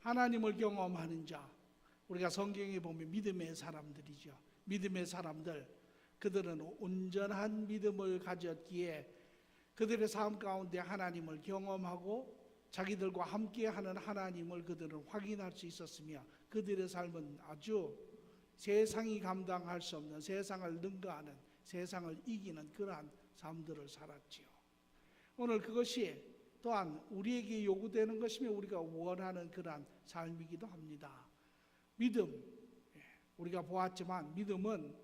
하나님을 경험하는 자, 우리가 성경에 보면 믿음의 사람들이죠. 믿음의 사람들, 그들은 온전한 믿음을 가졌기에 그들의 삶 가운데 하나님을 경험하고 자기들과 함께하는 하나님을 그들은 확인할 수 있었으며, 그들의 삶은 아주 세상이 감당할 수 없는, 세상을 능가하는, 세상을 이기는 그러한 삶들을 살았지요. 오늘 그것이 또한 우리에게 요구되는 것이며 우리가 원하는 그러한 삶이기도 합니다. 믿음, 우리가 보았지만 믿음은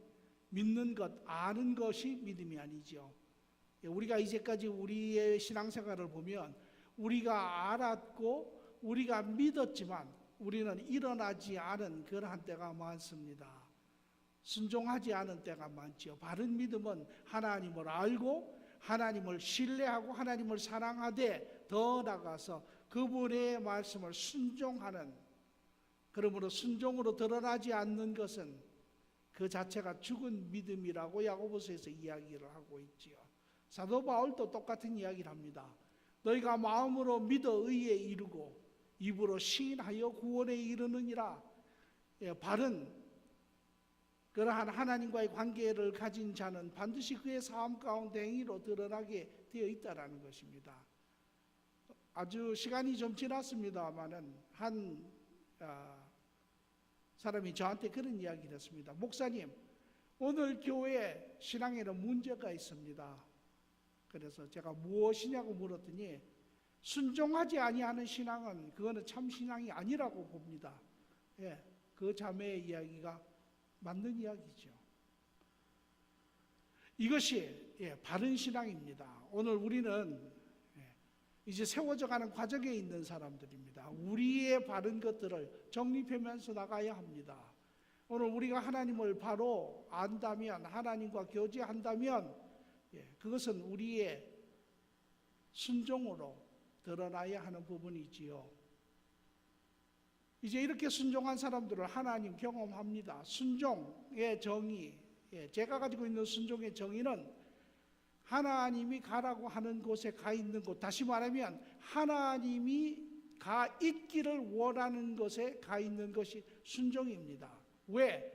믿는 것, 아는 것이 믿음이 아니죠. 우리가 이제까지 우리의 신앙생활을 보면 우리가 알았고 우리가 믿었지만 우리는 일어나지 않은 그러한 때가 많습니다. 순종하지 않은 때가 많죠. 바른 믿음은 하나님을 알고 하나님을 신뢰하고 하나님을 사랑하되 더 나아가서 그분의 말씀을 순종하는, 그러므로 순종으로 드러나지 않는 것은 그 자체가 죽은 믿음이라고 야고보서에서 이야기를 하고 있지요. 사도 바울도 똑같은 이야기를 합니다. 너희가 마음으로 믿어 의에 이르고 입으로 시인하여 구원에 이르느니라. 바른 그러한 하나님과의 관계를 가진 자는 반드시 그의 삶 가운데 행위로 드러나게 되어 있다는 것입니다. 아주 시간이 좀 지났습니다마는 한 사람이 저한테 그런 이야기를 했습니다. 목사님, 오늘 교회 신앙에는 문제가 있습니다. 그래서 제가 무엇이냐고 물었더니 순종하지 아니하는 신앙은 그거는 참 신앙이 아니라고 봅니다. 그 자매의 이야기가 맞는 이야기죠. 이것이 바른 신앙입니다. 오늘 우리는 이제 세워져 가는 과정에 있는 사람들입니다. 우리의 바른 것들을 정립하면서 나가야 합니다. 오늘 우리가 하나님을 바로 안다면, 하나님과 교제한다면 그것은 우리의 순종으로 드러나야 하는 부분이지요. 이제 이렇게 순종한 사람들을 하나님 경험합니다. 순종의 정의, 제가 가지고 있는 순종의 정의는 하나님이 가라고 하는 곳에 가 있는 곳, 다시 말하면 하나님이 가 있기를 원하는 곳에 가 있는 것이 순종입니다. 왜?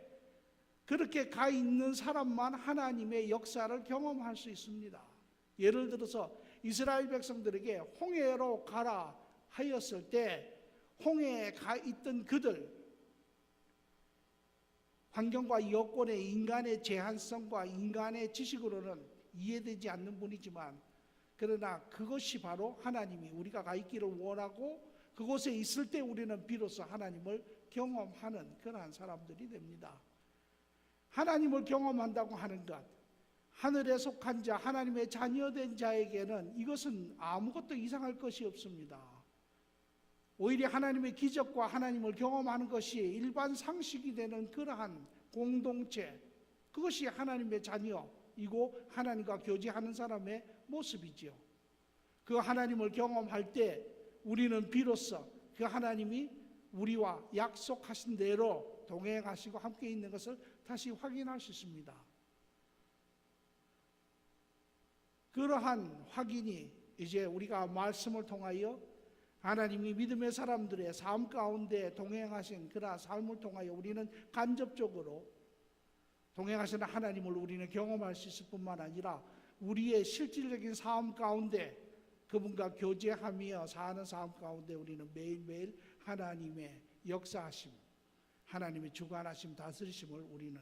그렇게 가 있는 사람만 하나님의 역사를 경험할 수 있습니다. 예를 들어서 이스라엘 백성들에게 홍해로 가라 하였을 때 홍해에 가 있던 그들, 환경과 여건의 인간의 제한성과 인간의 지식으로는 이해되지 않는 분이지만, 그러나 그것이 바로 하나님이 우리가 가 있기를 원하고 그곳에 있을 때 우리는 비로소 하나님을 경험하는 그러한 사람들이 됩니다. 하나님을 경험한다고 하는 것, 하늘에 속한 자, 하나님의 자녀된 자에게는 이것은 아무것도 이상할 것이 없습니다. 오히려 하나님의 기적과 하나님을 경험하는 것이 일반 상식이 되는 그러한 공동체, 그것이 하나님의 자녀이고 하나님과 교제하는 사람의 모습이지요. 그 하나님을 경험할 때 우리는 비로소 그 하나님이 우리와 약속하신 대로 동행하시고 함께 있는 것을 다시 확인할 수 있습니다. 그러한 확인이 이제 우리가 말씀을 통하여 하나님이 믿음의 사람들의 삶 가운데 동행하신 그러한 삶을 통하여 우리는 간접적으로 동행하시는 하나님을 우리는 경험할 수 있을 뿐만 아니라 우리의 실질적인 삶 가운데 그분과 교제하며 사는 삶 가운데 우리는 매일매일 하나님의 역사하심, 하나님의 주관하심, 다스리심을 우리는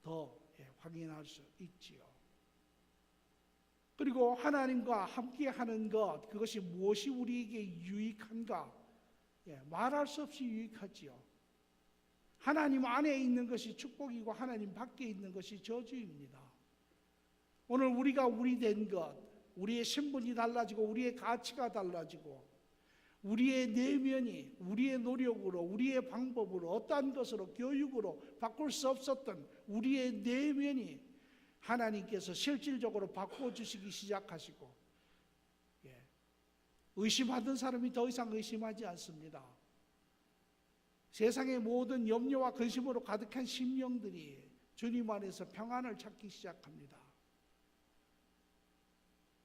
더 확인할 수 있지요. 그리고 하나님과 함께하는 것, 그것이 무엇이 우리에게 유익한가? 말할 수 없이 유익하지요. 하나님 안에 있는 것이 축복이고 하나님 밖에 있는 것이 저주입니다. 오늘 우리가 우리 된 것, 우리의 신분이 달라지고 우리의 가치가 달라지고 우리의 내면이 우리의 노력으로, 우리의 방법으로, 어떠한 것으로, 교육으로 바꿀 수 없었던 우리의 내면이 하나님께서 실질적으로 바꿔주시기 시작하시고, 의심하던 사람이 더 이상 의심하지 않습니다. 세상의 모든 염려와 근심으로 가득한 심령들이 주님 안에서 평안을 찾기 시작합니다.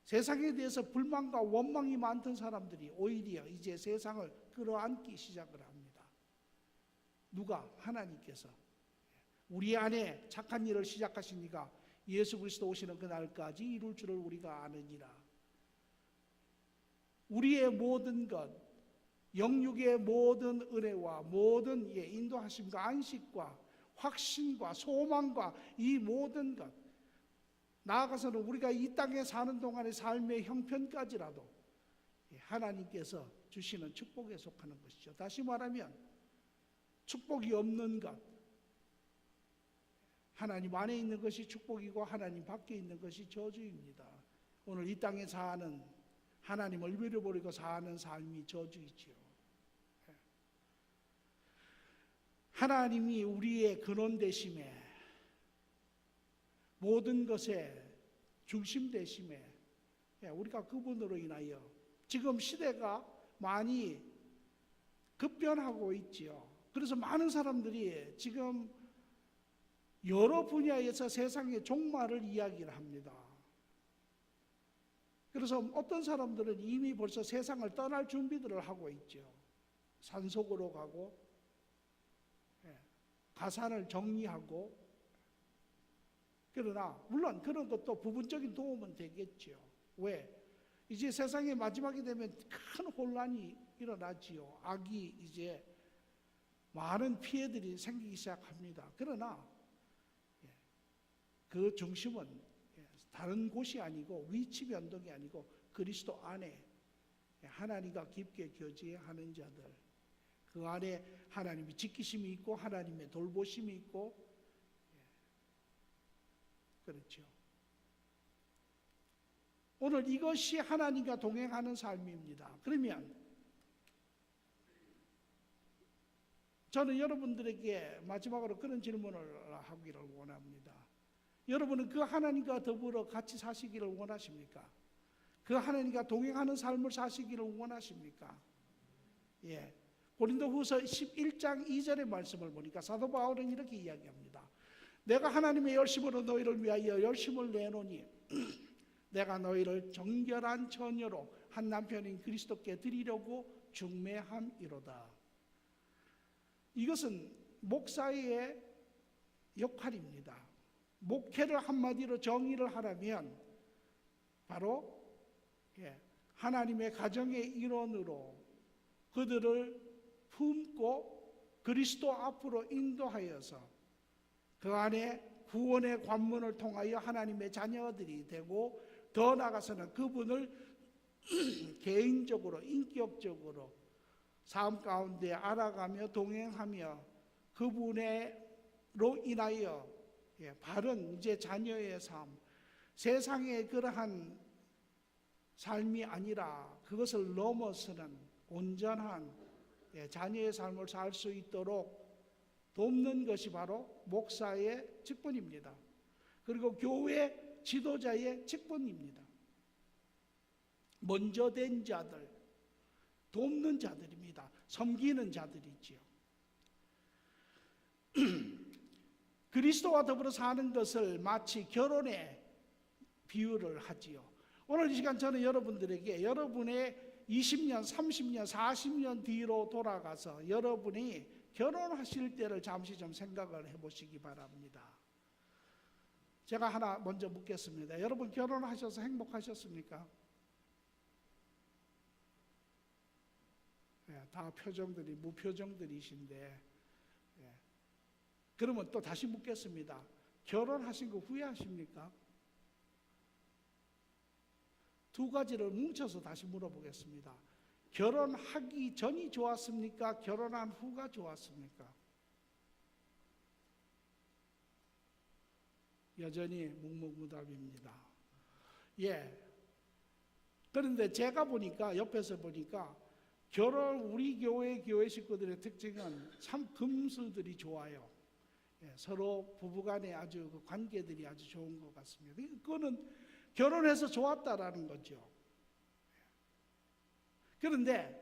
세상에 대해서 불만과 원망이 많던 사람들이 오히려 이제 세상을 끌어안기 시작을 합니다. 누가? 하나님께서. 우리 안에 착한 일을 시작하시니까 예수 그리스도 오시는 그날까지 이룰 줄을 우리가 아느니라. 우리의 모든 것, 영육의 모든 은혜와 모든 인도하심과 안식과 확신과 소망과 이 모든 것, 나아가서는 우리가 이 땅에 사는 동안의 삶의 형편까지라도 하나님께서 주시는 축복에 속하는 것이죠. 다시 말하면 축복이 없는 것, 하나님 안에 있는 것이 축복이고 하나님 밖에 있는 것이 저주입니다. 오늘 이 땅에 사는, 하나님을 잃어버리고 사는 삶이 저주이지요. 하나님이 우리의 근원 되심에, 모든 것의 중심 되심에, 우리가 그분으로 인하여 지금 시대가 많이 급변하고 있지요. 그래서 많은 사람들이 지금 여러 분야에서 세상의 종말을 이야기를 합니다. 그래서 어떤 사람들은 이미 벌써 세상을 떠날 준비들을 하고 있죠. 산속으로 가고 가산을 정리하고. 그러나 물론 그런 것도 부분적인 도움은 되겠죠. 왜? 이제 세상의 마지막이 되면 큰 혼란이 일어나지요. 악이 이제 많은 피해들이 생기기 시작합니다. 그러나 그 중심은 다른 곳이 아니고 위치 변동이 아니고 그리스도 안에 하나님과 깊게 교제하는 자들, 그 안에 하나님의 지키심이 있고 하나님의 돌보심이 있고, 그렇죠. 오늘 이것이 하나님과 동행하는 삶입니다. 그러면 저는 여러분들에게 마지막으로 그런 질문을 하기를 원합니다. 여러분은 그 하나님과 더불어 같이 사시기를 원하십니까? 그 하나님과 동행하는 삶을 사시기를 원하십니까? 고린도후서 11장 2절의 말씀을 보니까 사도 바울은 이렇게 이야기합니다. 내가 하나님의 열심으로 너희를 위하여 열심을 내노니 내가 너희를 정결한 처녀로 한 남편인 그리스도께 드리려고 중매함이로다. 이것은 목사의 역할입니다. 목회를 한마디로 정의를 하라면 바로 하나님의 가정의 일원으로 그들을 품고 그리스도 앞으로 인도하여서 그 안에 구원의 관문을 통하여 하나님의 자녀들이 되고, 더 나아가서는 그분을 개인적으로 인격적으로 삶 가운데 알아가며 동행하며 그분으로 인하여 바른 이제 자녀의 삶, 세상의 그러한 삶이 아니라 그것을 넘어서는 온전한 자녀의 삶을 살 수 있도록 돕는 것이 바로 목사의 직분입니다. 그리고 교회 지도자의 직분입니다. 먼저 된 자들, 돕는 자들입니다. 섬기는 자들이지요. 그리스도와 더불어 사는 것을 마치 결혼에 비유를 하지요. 오늘 이 시간 저는 여러분들에게 여러분의 20년, 30년, 40년 뒤로 돌아가서 여러분이 결혼하실 때를 잠시 좀 생각을 해보시기 바랍니다. 제가 하나 먼저 묻겠습니다. 여러분 결혼하셔서 행복하셨습니까? 다 표정들이 무표정들이신데, 그러면 또 다시 묻겠습니다. 결혼하신 거 후회하십니까? 두 가지를 뭉쳐서 다시 물어보겠습니다. 결혼하기 전이 좋았습니까? 결혼한 후가 좋았습니까? 여전히 묵묵무답입니다. 그런데 제가 보니까, 옆에서 보니까 우리 교회 식구들의 특징은 참 금슬들이 좋아요. 서로 부부간의 아주 그 관계들이 아주 좋은 것 같습니다. 그거는 결혼해서 좋았다라는 거죠. 그런데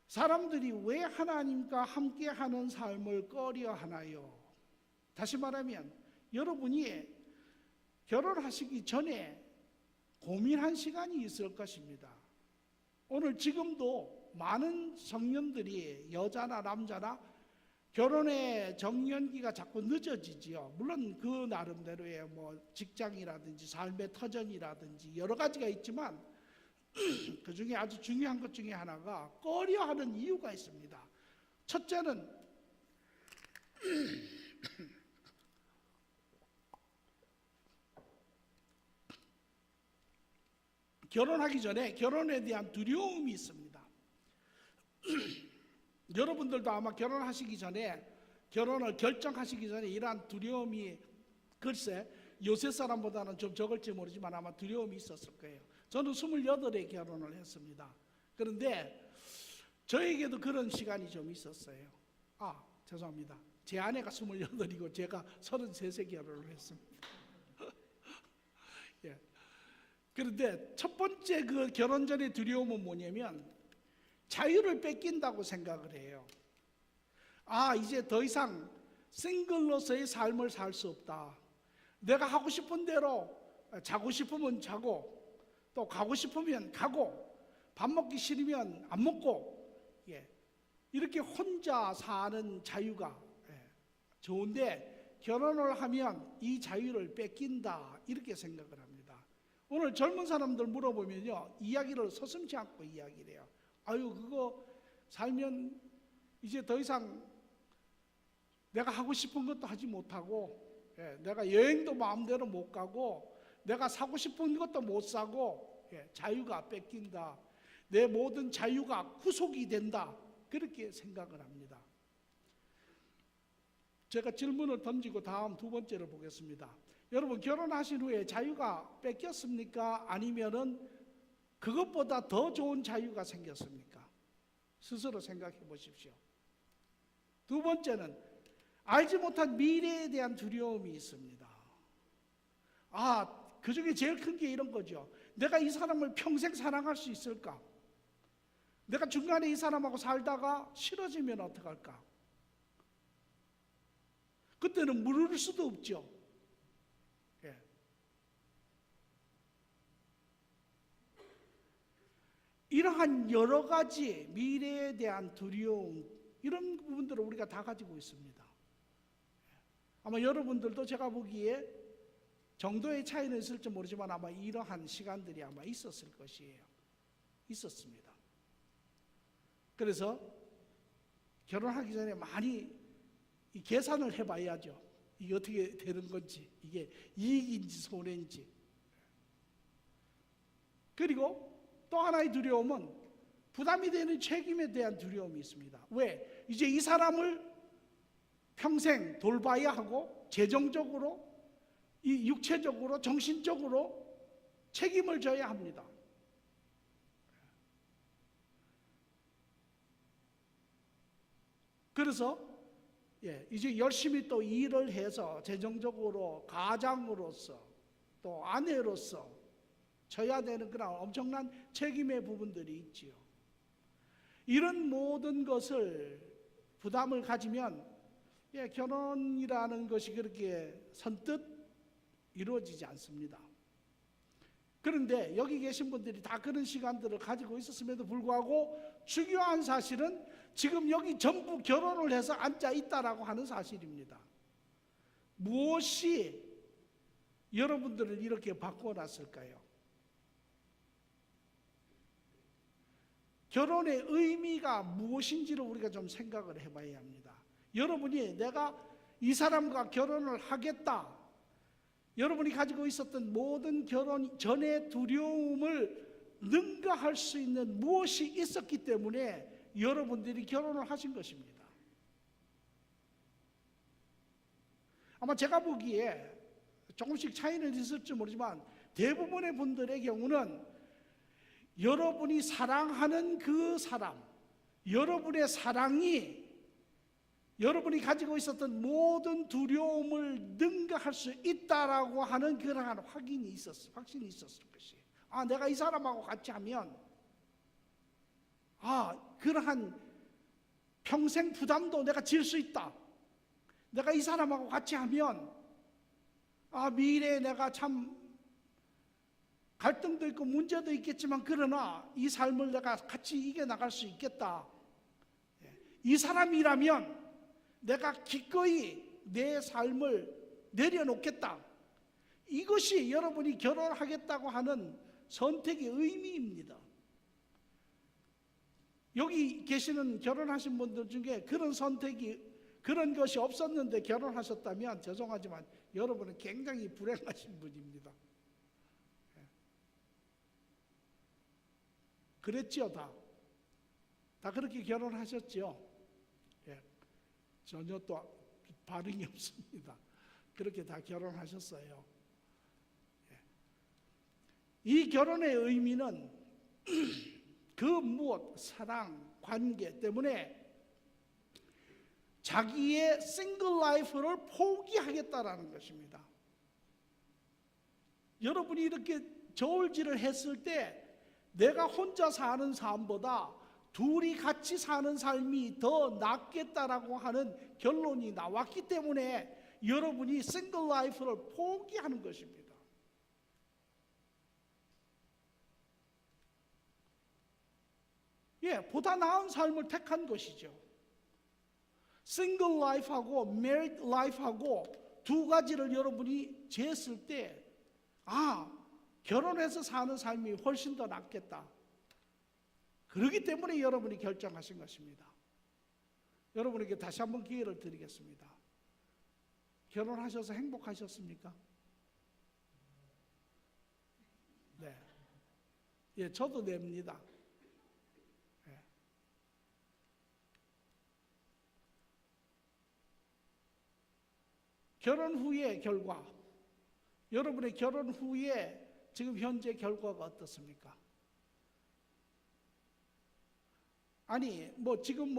사람들이 왜 하나님과 함께하는 삶을 꺼려하나요? 다시 말하면 여러분이 결혼하시기 전에 고민한 시간이 있을 것입니다. 오늘 지금도 많은 청년들이 여자나 남자나 결혼의 정년기가 자꾸 늦어지지요. 물론 그 나름대로의 뭐 직장이라든지 삶의 터전이라든지 여러 가지가 있지만 그 중에 아주 중요한 것 중에 하나가 꺼려하는 이유가 있습니다. 첫째는 결혼하기 전에 결혼에 대한 두려움이 있습니다. 여러분들도 아마 결혼하시기 전에, 결혼을 결정하시기 전에 이러한 두려움이 글쎄 요새 사람보다는 좀 적을지 모르지만 아마 두려움이 있었을 거예요. 저는 28에 결혼을 했습니다. 그런데 저에게도 그런 시간이 좀 있었어요. 죄송합니다. 제 아내가 28이고 제가 33세 결혼을 했습니다. 예. 그런데 첫 번째 그 결혼 전의 두려움은 뭐냐면 자유를 뺏긴다고 생각을 해요. 이제 더 이상 싱글로서의 삶을 살 수 없다. 내가 하고 싶은 대로 자고 싶으면 자고 또 가고 싶으면 가고 밥 먹기 싫으면 안 먹고 이렇게 혼자 사는 자유가 좋은데 결혼을 하면 이 자유를 뺏긴다 이렇게 생각을 합니다. 오늘 젊은 사람들 물어보면요 이야기를 서슴지 않고 이야기를 해요. 그거 살면 이제 더 이상 내가 하고 싶은 것도 하지 못하고 내가 여행도 마음대로 못 가고 내가 사고 싶은 것도 못 사고 자유가 뺏긴다. 내 모든 자유가 구속이 된다. 그렇게 생각을 합니다. 제가 질문을 던지고 다음 두 번째를 보겠습니다. 여러분 결혼하신 후에 자유가 뺏겼습니까? 아니면은 그것보다 더 좋은 자유가 생겼습니까? 스스로 생각해 보십시오. 두 번째는 알지 못한 미래에 대한 두려움이 있습니다. 그 중에 제일 큰 게 이런 거죠. 내가 이 사람을 평생 사랑할 수 있을까? 내가 중간에 이 사람하고 살다가 싫어지면 어떡할까? 그때는 물을 수도 없죠. 이러한 여러 가지 미래에 대한 두려움, 이런 부분들을 우리가 다 가지고 있습니다. 아마 여러분들도 제가 보기에 정도의 차이는 있을지 모르지만 아마 이러한 시간들이 아마 있었을 것이에요. 있었습니다. 그래서 결혼하기 전에 많이 이 계산을 해봐야죠. 이게 어떻게 되는 건지, 이게 이익인지 손해인지. 그리고 또 하나의 두려움은 부담이 되는 책임에 대한 두려움이 있습니다. 왜? 이제 이 사람을 평생 돌봐야 하고 재정적으로, 이 육체적으로, 정신적으로 책임을 져야 합니다. 그래서 이제 열심히 또 일을 해서 재정적으로 가장으로서 또 아내로서 져야 되는 그런 엄청난 책임의 부분들이 있지요. 이런 모든 것을 부담을 가지면 결혼이라는 것이 그렇게 선뜻 이루어지지 않습니다. 그런데 여기 계신 분들이 다 그런 시간들을 가지고 있었음에도 불구하고 중요한 사실은 지금 여기 전부 결혼을 해서 앉아 있다라고 하는 사실입니다. 무엇이 여러분들을 이렇게 바꿔놨을까요? 결혼의 의미가 무엇인지를 우리가 좀 생각을 해봐야 합니다. 여러분이 내가 이 사람과 결혼을 하겠다, 여러분이 가지고 있었던 모든 결혼 전의 두려움을 능가할 수 있는 무엇이 있었기 때문에 여러분들이 결혼을 하신 것입니다. 아마 제가 보기에 조금씩 차이는 있을지 모르지만 대부분의 분들의 경우는 여러분이 사랑하는 그 사람, 여러분의 사랑이 여러분이 가지고 있었던 모든 두려움을 능가할 수 있다라고 하는 그러한 확신이 있었을 것이에요. 내가 이 사람하고 같이 하면 그러한 평생 부담도 내가 질 수 있다. 내가 이 사람하고 같이 하면 미래에 내가 참 갈등도 있고 문제도 있겠지만 그러나 이 삶을 내가 같이 이겨나갈 수 있겠다. 이 사람이라면 내가 기꺼이 내 삶을 내려놓겠다. 이것이 여러분이 결혼하겠다고 하는 선택의 의미입니다. 여기 계시는 결혼하신 분들 중에 그런 것이 없었는데 결혼하셨다면 죄송하지만 여러분은 굉장히 불행하신 분입니다. 그랬지요, 다 그렇게 결혼하셨지요. 전혀 또 반응이 없습니다. 그렇게 다 결혼하셨어요. 이 결혼의 의미는 그 무엇, 사랑, 관계 때문에 자기의 싱글 라이프를 포기하겠다라는 것입니다. 여러분이 이렇게 저울질을 했을 때 내가 혼자 사는 삶보다 둘이 같이 사는 삶이 더 낫겠다라고 하는 결론이 나왔기 때문에 여러분이 싱글 라이프를 포기하는 것입니다. 보다 나은 삶을 택한 것이죠. 싱글 라이프하고 메리드 라이프하고 두 가지를 여러분이 쟀을 때 결혼해서 사는 삶이 훨씬 더 낫겠다. 그렇기 때문에 여러분이 결정하신 것입니다. 여러분에게 다시 한번 기회를 드리겠습니다. 결혼하셔서 행복하셨습니까? 네. 저도 냅니다. 결혼 후의 결과, 여러분의 결혼 후에 지금 현재 결과가 어떻습니까? 아니 지금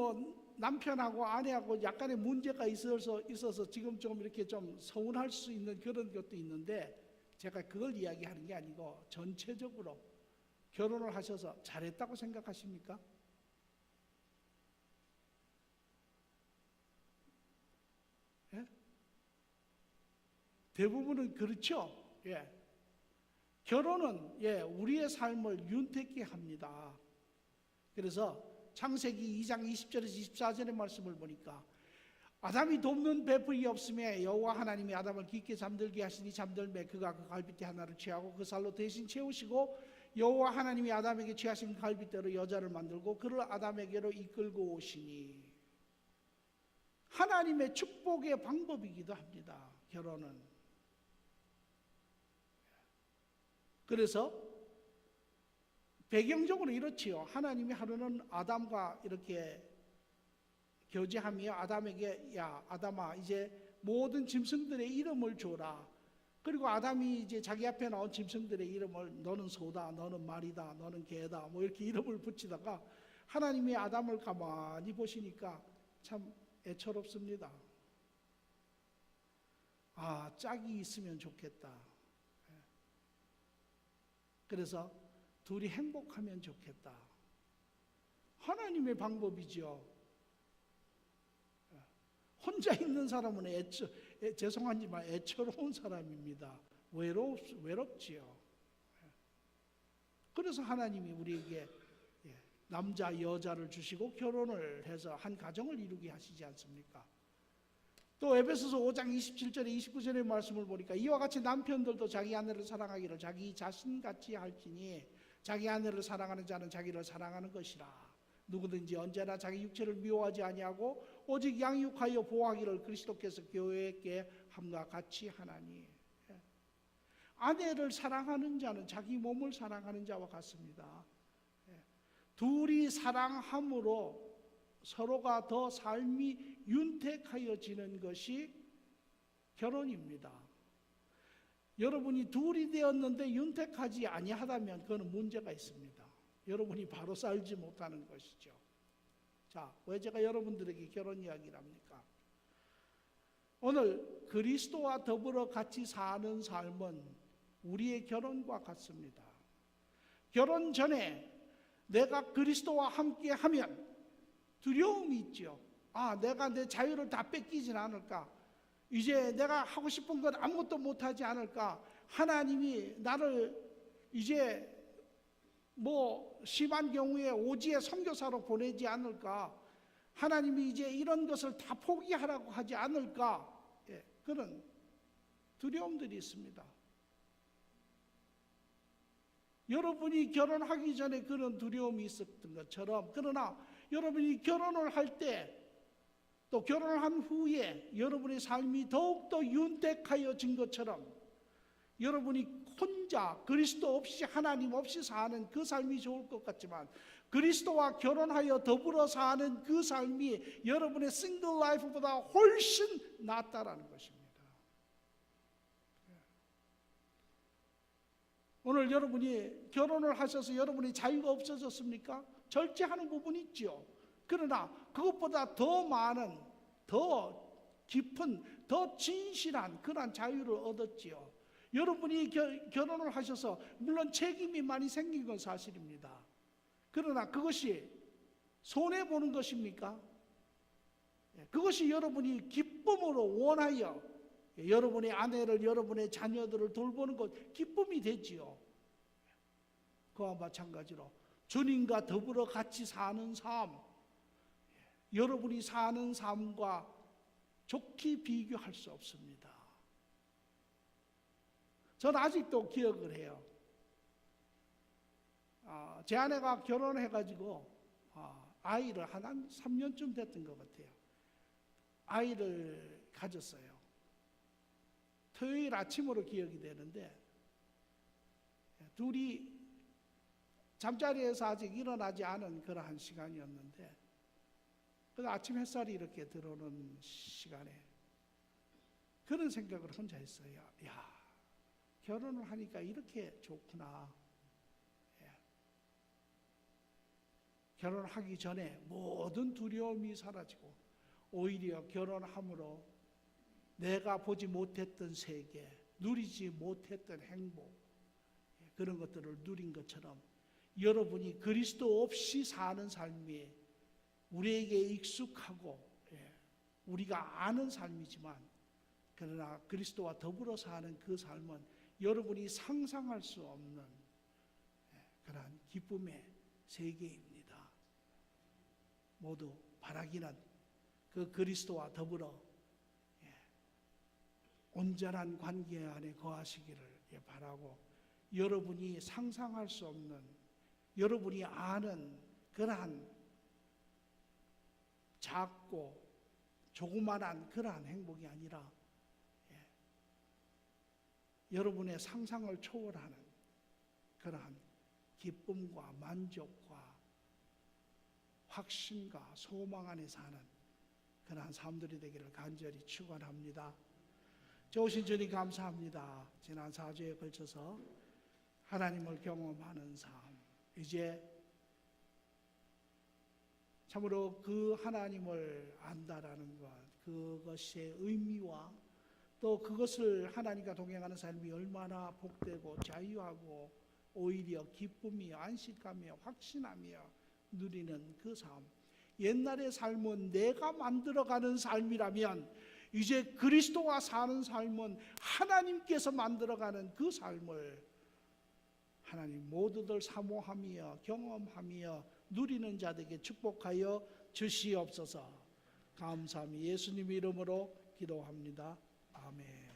남편하고 아내하고 약간의 문제가 있어서 지금 좀 이렇게 좀 서운할 수 있는 그런 것도 있는데 제가 그걸 이야기하는 게 아니고 전체적으로 결혼을 하셔서 잘했다고 생각하십니까? 대부분은 그렇죠. 결혼은 우리의 삶을 윤택케 합니다. 그래서 창세기 2장 20절에서 24절의 말씀을 보니까 아담이 돕는 베풀이 없음에 여호와 하나님이 아담을 깊게 잠들게 하시니 잠들매 그가 그 갈빗대 하나를 취하고 그 살로 대신 채우시고 여호와 하나님이 아담에게 취하신 갈빗대로 여자를 만들고 그를 아담에게로 이끌고 오시니 하나님의 축복의 방법이기도 합니다. 결혼은. 그래서 배경적으로 이렇지요. 하나님이 하루는 아담과 이렇게 교제하며 아담에게 야 아담아 이제 모든 짐승들의 이름을 줘라. 그리고 아담이 이제 자기 앞에 나온 짐승들의 이름을 너는 소다, 너는 말이다, 너는 개다 이렇게 이름을 붙이다가 하나님이 아담을 가만히 보시니까 참 애처롭습니다. 짝이 있으면 좋겠다. 그래서 둘이 행복하면 좋겠다. 하나님의 방법이죠. 혼자 있는 사람은 죄송하지만 애처로운 사람입니다. 외롭지요. 그래서 하나님이 우리에게 남자 여자를 주시고 결혼을 해서 한 가정을 이루게 하시지 않습니까? 또 에베소서 5장 27절에 29절의 말씀을 보니까 이와 같이 남편들도 자기 아내를 사랑하기를 자기 자신같이 할지니 자기 아내를 사랑하는 자는 자기를 사랑하는 것이라. 누구든지 언제나 자기 육체를 미워하지 아니하고 오직 양육하여 보호하기를 그리스도께서 교회에게 함과 같이 하나니. 아내를 사랑하는 자는 자기 몸을 사랑하는 자와 같습니다. 둘이 사랑함으로 서로가 더 삶이 윤택하여지는 것이 결혼입니다. 여러분이 둘이 되었는데 윤택하지 아니하다면 그건 문제가 있습니다. 여러분이 바로 살지 못하는 것이죠. 자, 왜 제가 여러분들에게 결혼 이야기를 합니까? 오늘 그리스도와 더불어 같이 사는 삶은 우리의 결혼과 같습니다. 결혼 전에 내가 그리스도와 함께 하면 두려움이 있죠. 내가 내 자유를 다 뺏기진 않을까? 이제 내가 하고 싶은 건 아무것도 못하지 않을까? 하나님이 나를 이제 뭐 심한 경우에 오지에 선교사로 보내지 않을까? 하나님이 이제 이런 것을 다 포기하라고 하지 않을까? 그런 두려움들이 있습니다. 여러분이 결혼하기 전에 그런 두려움이 있었던 것처럼, 그러나 여러분이 결혼을 할 때, 또 결혼을 한 후에 여러분의 삶이 더욱더 윤택하여진 것처럼, 여러분이 혼자 그리스도 없이 하나님 없이 사는 그 삶이 좋을 것 같지만, 그리스도와 결혼하여 더불어 사는 그 삶이 여러분의 싱글 라이프보다 훨씬 낫다라는 것입니다. 오늘 여러분이 결혼을 하셔서 여러분의 자유가 없어졌습니까? 절제하는 부분이 있죠. 그러나 그것보다 더 많은, 더 깊은, 더 진실한 그런 자유를 얻었지요. 여러분이 결혼을 하셔서 물론 책임이 많이 생긴 건 사실입니다. 그러나 그것이 손해보는 것입니까? 그것이 여러분이 기쁨으로 원하여 여러분의 아내를, 여러분의 자녀들을 돌보는 것, 기쁨이 되지요. 그와 마찬가지로 주님과 더불어 같이 사는 삶, 여러분이 사는 삶과 좋게 비교할 수 없습니다. 저는 아직도 기억을 해요. 제 아내가 결혼해가지고 아이를 한 3년쯤 됐던 것 같아요. 아이를 가졌어요. 토요일 아침으로 기억이 되는데, 둘이 잠자리에서 아직 일어나지 않은 그러한 시간이었는데, 그 아침 햇살이 이렇게 들어오는 시간에 그런 생각을 혼자 했어요. 야, 결혼을 하니까 이렇게 좋구나. 결혼하기 전에 모든 두려움이 사라지고 오히려 결혼함으로 내가 보지 못했던 세계, 누리지 못했던 행복, 그런 것들을 누린 것처럼 여러분이 그리스도 없이 사는 삶이 우리에게 익숙하고 우리가 아는 삶이지만, 그러나 그리스도와 더불어 사는 그 삶은 여러분이 상상할 수 없는 그러한 기쁨의 세계입니다. 모두 바라기는 그 그리스도와 더불어 온전한 관계 안에 거하시기를 바라고, 여러분이 상상할 수 없는, 여러분이 아는 그러한 작고 조그만한 그러한 행복이 아니라 여러분의 상상을 초월하는 그러한 기쁨과 만족과 확신과 소망 안에 사는 그러한 삶들이 되기를 간절히 축원합니다. 좋으신 주님 감사합니다. 지난 4주에 걸쳐서 하나님을 경험하는 삶, 이제 참으로 그 하나님을 안다라는 것, 그것의 의미와 또 그것을 하나님과 동행하는 삶이 얼마나 복되고 자유하고 오히려 기쁨이 안식하며 확신하며 누리는 그 삶, 옛날의 삶은 내가 만들어가는 삶이라면 이제 그리스도와 사는 삶은 하나님께서 만들어가는 그 삶을 하나님 모두들 사모하며 경험하며 누리는 자들에게 축복하여 주시옵소서. 감사합니다. 예수님 이름으로 기도합니다. 아멘.